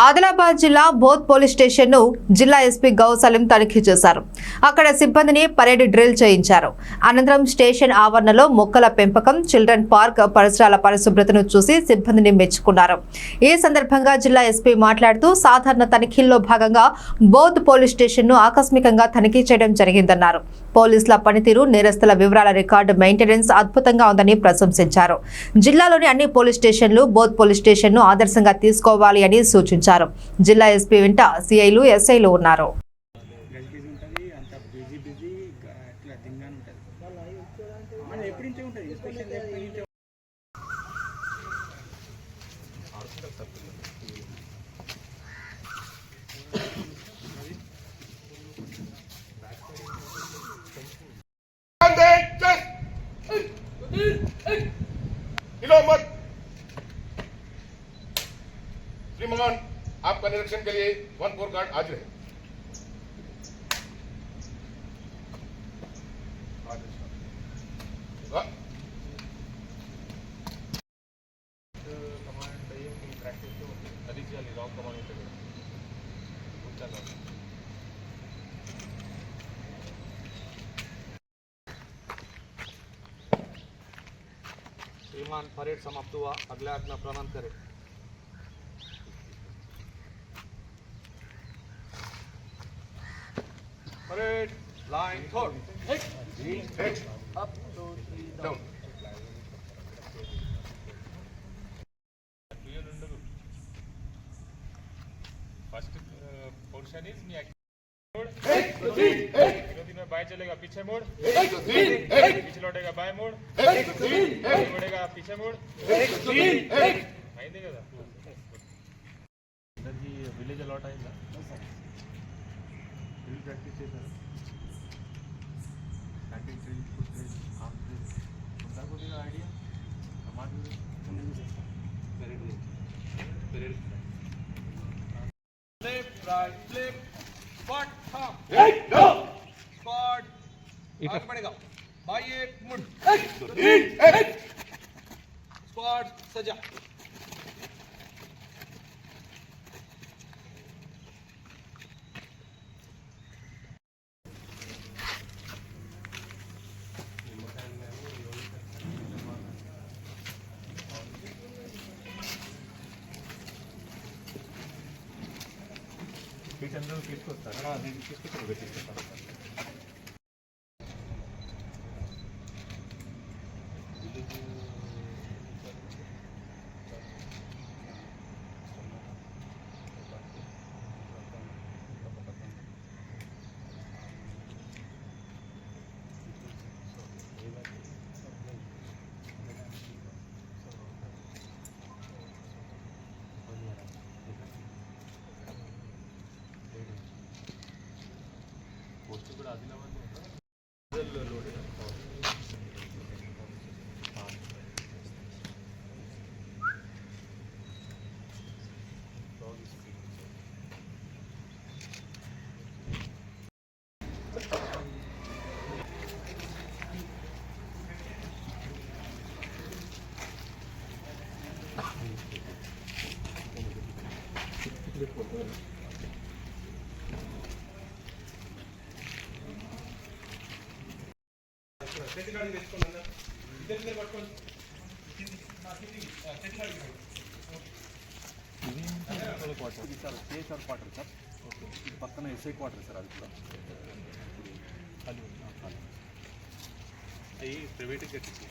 ఆదిలాబాద్ జిల్లా Boath police station ను జిల్లా ఎస్పీ గౌ సలీం తనిఖీ చేశారు. అక్కడ సిబ్బందిని పరేడ్ డ్రిల్ చేయించారు. అనంతరం స్టేషన్ ఆవరణలో మొక్కల పెంపకం, చిల్డ్రన్ పార్క్ పరిసరాల పరిశుభ్రతను చూసి సిబ్బందిని మెచ్చుకున్నారు. ఈ సందర్భంగా జిల్లా ఎస్పీ మాట్లాడుతూ సాధారణ తనిఖీల్లో భాగంగా బోధ్ పోలీస్ స్టేషన్ ను ఆకస్మికంగా తనిఖీ చేయడం జరిగిందన్నారు. పోలీసుల పనితీరు, నేరస్తుల వివరాల రికార్డు మెయింటెనెన్స్ అద్భుతంగా ఉందని ప్రశంసించారు. జిల్లాలోని అన్ని పోలీస్ స్టేషన్లు బోధ్ పోలీస్ స్టేషన్ ను ఆదర్శంగా తీసుకోవాలి అని సూచించారు. జిల్లా ఎస్పీ వెంట సిఐలు, ఎస్ఐలు ఉన్నారు. श्रीमान, आपका निरीक्षण के लिए 1-4 गार्ड हाजिर है। श्रीमान, परेड समाप्त हुआ, अगला आज्ञा प्रणाम करें। परेड लाइन थोड़ up to down. First portion is me दिन में बाएं चलेगा, पीछे मोड़, पीछे लौटेगा बाएं मोड़, बढ़ेगा पीछे मोड़, देगा जी विलेज अलॉट आएगा practice idea left right flip squat half squat आगे बढ़ेगा बाएं मुड़ स्क्वाट सजा తీసుకొస్తారా? తీసుకొస్తాను. पोस्ट కూడా ఆదిలాబాద్ లో ఉందా? లోడ్ చేతిగాడి తెచ్చుకోండి. ఇద్దరు పట్టుకోండి. KSR quarter sir. ఓకే, ఇది పక్కన ఎస్ఐ క్వార్టర్ సార్. అది కూడా అవి ప్రైవేట్గా కట్టించి